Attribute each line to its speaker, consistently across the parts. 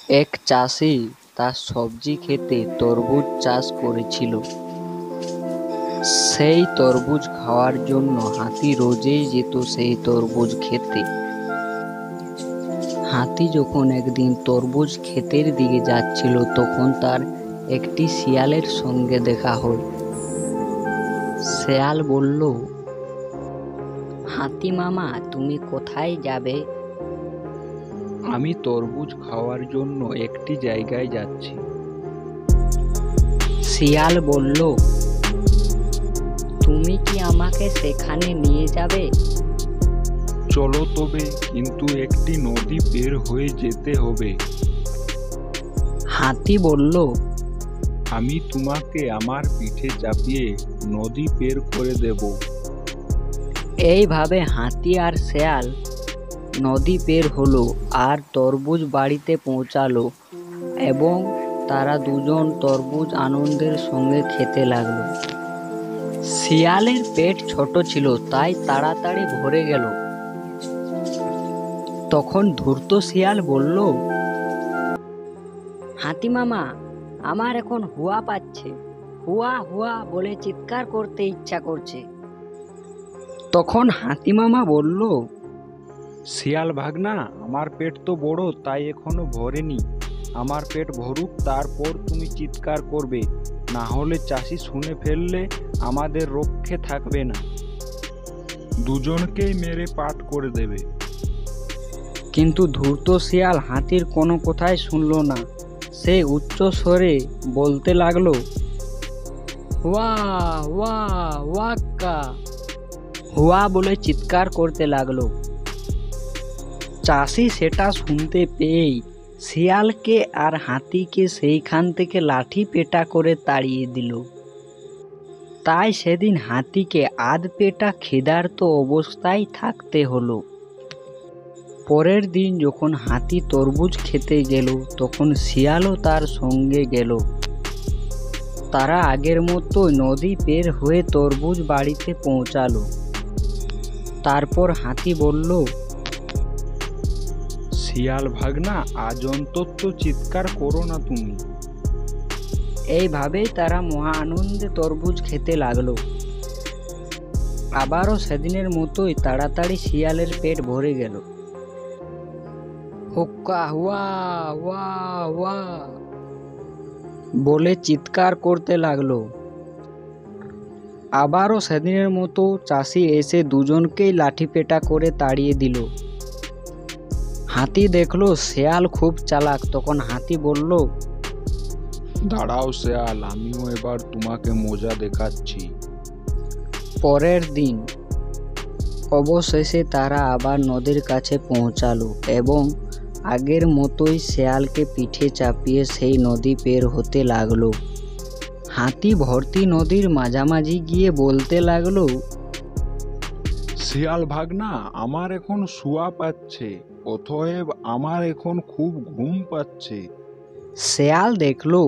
Speaker 1: এক চাষি তার সবজি ক্ষেতে তরমুজ চাষ করেছিল। সেই তরমুজ খাওয়ার জন্য হাতি রোজই যেত সেই তরমুজ খেতে। হাতি যখন একদিন তরমুজ ক্ষেতের দিকে যাচ্ছিল তখন তার একটি শিয়ালের সঙ্গে দেখা হয়। শিয়াল বলল, হাতি মামা, তুমি কোথায় যাবে?
Speaker 2: আমি তরমুজ খাওয়ার জন্য একটি জায়গায় যাচ্ছি।
Speaker 1: শিয়াল বলল, তুমি কি আমাকে সেখানে নিয়ে যাবে?
Speaker 2: চলো তবে, কিন্তু একটি নদী পের হয়ে যেতে হবে।
Speaker 1: হাতি বলল,
Speaker 2: আমি তোমাকে আমার পিঠে চাপিয়ে নদী পের করে দেব।
Speaker 1: এইভাবে হাতি আর শেয়াল নদী পের হলো আর তরমুজ বাড়িতে পৌঁছালো এবং তারা দুজন তরমুজ আনন্দের সঙ্গে খেতে লাগলো। শিয়ালের পেট ছোট ছিল, তাই তাড়াতাড়ি ভরে গেল। তখন ধূর্ত শিয়াল বলল, হাতি মামা, আমার এখন হুয়া পাচ্ছে, হুয়া হুয়া বলে চিৎকার করতে ইচ্ছা করছে। তখন হাতি মামা বলল,
Speaker 2: শিয়াল ভাগনা, আমার পেট তো বড়, তাই এখনো ভরেনি। আমার পেট ভরুক, তারপর তুমি চিৎকার করবে, না হলে চাষি শুনে ফেললে আমাদের রক্ষে থাকবে না, দুজনকেই মেরে পাট করে দেবে।
Speaker 1: কিন্তু ধূর্ত শিয়াল হাতির কোনো কথাই শুনল না। সে উচ্চ স্বরে বলতে লাগলো, ওয়া ওয়া ওয়াক্কা, হুয়া বলে চিৎকার করতে লাগলো। চাষি সেটা শুনতে পেয়েই শিয়ালকে আর হাতিকে সেইখান থেকে লাঠি পেটা করে তাড়িয়ে দিল। তাই সেদিন হাতিকে আধ পেটা ক্ষুধার্ত অবস্থায় থাকতে হলো। পরের দিন যখন হাতি তরমুজ খেতে গেল তখন শিয়ালও তার সঙ্গে গেল। তারা আগের মতো নদী পের হয়ে তরমুজ বাড়িতে পৌঁছালো। তারপর হাতি বলল,
Speaker 2: শিয়াল ভাগনা, আজ অন্তত চিৎকার করো না তুমি।
Speaker 1: এইভাবেই তারা মহা আনন্দে তরমুজ খেতে লাগলো। আবারও সেদিনের মতোই তাড়াতাড়ি শিয়ালের পেট ভরে গেল। হুক্কা হুয়া ওয়া ওয়া বলে চিৎকার করতে লাগলো। আবারও সেদিনের মতো চাষি এসে দুজনকেই লাঠি পেটা করে তাড়িয়ে দিল। হাতি দেখলো শেয়াল খুব চালাক। তখন হাতি বলল,
Speaker 2: দাঁড়াও শেয়াল, আমিও এবার তোমাকে মজা দেখাচ্ছি।
Speaker 1: পরের দিন অবশেষে তারা আবার নদীর কাছে পৌঁছালো এবং আগের মতোই শেয়ালকে পিঠে চাপিয়ে সেই নদী পের হতে লাগলো। হাতি ভর্তি নদীর মাঝামাঝি গিয়ে বলতে লাগলো,
Speaker 2: শিয়াল ভাগনা, আমার এখন শুয়া পাচ্ছে, অতএব আমার এখন খুব ঘুম পাচ্ছে।
Speaker 1: শেয়াল দেখলো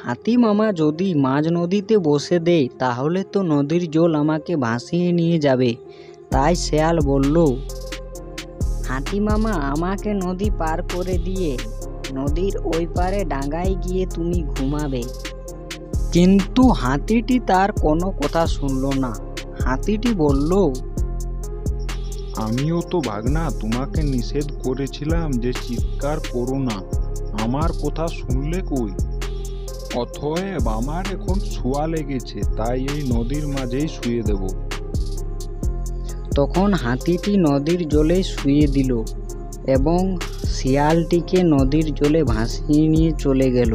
Speaker 1: হাতি মামা যদি মাঝ নদীতে বসে দেয় তাহলে তো নদীর জল আমাকে ভাসিয়ে নিয়ে যাবে। তাই শেয়াল বলল, হাতি মামা, আমাকে নদী পার করে দিয়ে নদীর ওই পারে ডাঙায় গিয়ে তুমি ঘুমাবে। কিন্তু হাতিটি তার কোনো কথা শুনল না। হাতিটি বলল,
Speaker 2: আমিও তো ভাগনা তোমাকে নিষেধ করেছিলাম যে চিৎকার করো না, আমার কথা শুনলে কই? অতএব আমার এখন শোয়া লেগেছে, তাই এই নদীর মাঝেই শুয়ে দেব।
Speaker 1: তখন হাতিটি নদীর জলে শুয়ে দিল এবং শিয়ালটিকে নদীর জলে ভাসিয়ে নিয়ে চলে গেল।